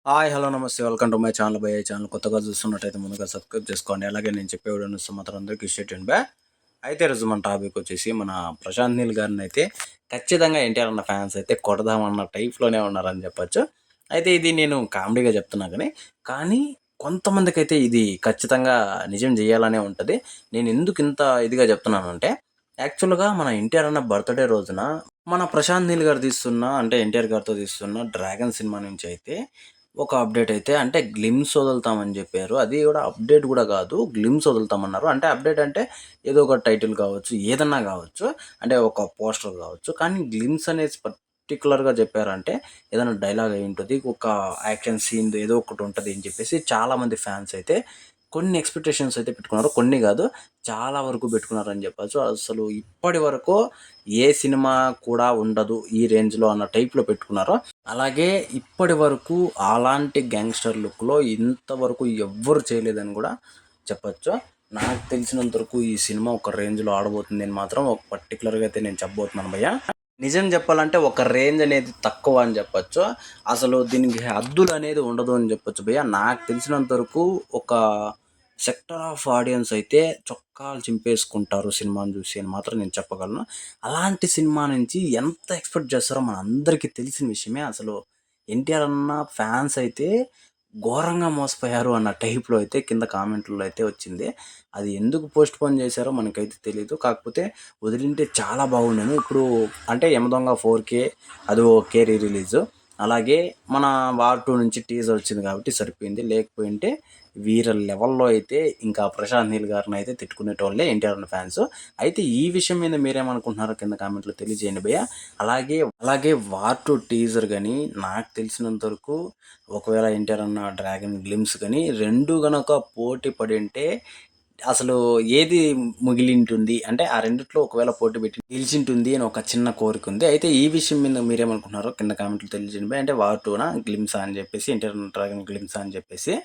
Hi hello నమస్తే welcome to my channel by channel కొత్తగా చూస్తున్నట్టయితే ముందుగా సబ్స్క్రైబ్ చేసుకోండి. అలాగే నేను చెప్పే వీడియో చూస్తే మాత్రం అందరికీ షేర్ చేయండి బా. అయితే ఈరోజు మన టాపిక్ వచ్చేసి మన ప్రశాంత్ నీల్ గారిని అయితే ఖచ్చితంగా ఎన్టీఆర్ అన్న ఫ్యాన్స్ అయితే కొడదామన్న టైప్లోనే ఉన్నారని చెప్పొచ్చు. అయితే ఇది నేను కామెడీగా చెప్తున్నా కానీ కొంతమందికి అయితే ఇది ఖచ్చితంగా నిజం చేయాలనే ఉంటుంది. నేను ఎందుకు ఇంత ఇదిగా చెప్తున్నానంటే యాక్చువల్గా మన ఎన్టీఆర్ అన్న బర్త్డే రోజున మన ప్రశాంత్ నీల్ గారు తీస్తున్న అంటే ఎన్టీఆర్ గారితో తీస్తున్న డ్రాగన్ సినిమా నుంచి అయితే ఒక అప్డేట్ అయితే అంటే గ్లిమ్స్ వదులుతామని చెప్పారు. అది కూడా అప్డేట్ కూడా కాదు, గ్లిమ్స్ వదులుతామన్నారు. అంటే అప్డేట్ అంటే ఏదో ఒక టైటిల్ కావచ్చు, ఏదన్నా కావచ్చు, అంటే ఒక పోస్టర్ కావచ్చు. కానీ గ్లిమ్స్ అనేది పర్టికులర్‌గా చెప్పారంటే ఏదైనా డైలాగ్ అయి ఉంటది. ఒక యాక్షన్ సీన్ ఏదో ఒకటి ఉంటది అని చెప్పేసి చాలామంది ఫ్యాన్స్ అయితే కొన్ని ఎక్స్‌పెక్టేషన్స్ అయితే పెట్టుకున్నారు. కొన్ని కాదు, చాలా వరకు పెట్టుకున్నారని చెప్పొచ్చు. అసలు ఇప్పటి వరకు ఏ సినిమా కూడా ఉండదు ఈ రేంజ్‌లో అన్న టైప్‌లో పెట్టుకున్నారు. అలాగే ఇప్పటి వరకు అలాంటి గ్యాంగ్‌స్టర్ లుక్‌లో ఇంతవరకు ఎవ్వరు చేయలేదని కూడా చెప్పొచ్చు. నాకు తెలిసినంత వరకు ఈ సినిమా ఒక రేంజ్‌లో ఆడబోతుంది అని మాత్రం ఒక పర్టిక్యులర్‌గా అయితే నేను చెప్పబోతున్నాను భయ్యా. నిజం చెప్పాలంటే ఒక రేంజ్ అనేది తక్కువ అని చెప్పొచ్చు. అసలు దీనికి హద్దులు అనేది ఉండదు అని చెప్పొచ్చు భయ్యా. నాకు తెలిసినంత వరకు ఒక సెక్టర్ ఆఫ్ ఆడియన్స్ అయితే చొక్కాలు చింపేసుకుంటారు సినిమాని చూసి అని మాత్రం నేను చెప్పగలను. అలాంటి సినిమా నుంచి ఎంత ఎక్స్‌పెక్ట్ చేస్తారో మనందరికీ తెలిసిన విషయమే. అసలు ఎన్టీఆర్ అన్న ఫ్యాన్స్ అయితే ఘోరంగా మోసపోయారు అన్న టైప్‌లో అయితే కింద కామెంట్‌లలో అయితే వచ్చింది. అది ఎందుకు పోస్ట్‌పోన్ చేశారో మనకైతే తెలీదు. కాకపోతే వదిలింటే చాలా బాగుండేను. ఇప్పుడు అంటే 'యమదొంగ 4K' అది ఓకే రీ రిలీజు. అలాగే మన 'వార్ 2' నుంచి టీజర్ వచ్చింది కాబట్టి సరిపోయింది. లేకపోయింటే వీర లెవెల్‌లో అయితే ఇంకా ప్రశాంత్ నీల్ గారిని అయితే తిట్టుకునేటోళ్ళే ఎన్టీఆర్ అన్న ఫ్యాన్స్. అయితే ఈ విషయం మీద మీరేమనుకుంటున్నారో కింద కామెంట్‌లో తెలియజేయండి భయ్యా. అలాగే 'వార్ 2' టీజర్ గాని నాకు తెలిసినంత వరకు ఒకవేళ ఎన్టీఆర్ అన్న 'డ్రాగన్ గ్లిమ్స్' గాని 2 గనక పోటీ పడింటే అసలు ఏది మిగిలింటుంది అంటే ఆ రెండిట్లో ఒకవేళ పోటీ పెట్టి గెలిచింటుంది అని ఒక చిన్న కోరిక ఉంది. అయితే ఈ విషయం మీద మీరేమనుకుంటున్నారో కింద కామెంట్‌లో తెలియజేయండి భయ్యా. అంటే 'వార్ 2'నా 'గ్లిమ్సా' అని చెప్పేసి 'ఎన్టీఆర్ డ్రాగన్ గ్లిమ్సా' అని చెప్పేసి.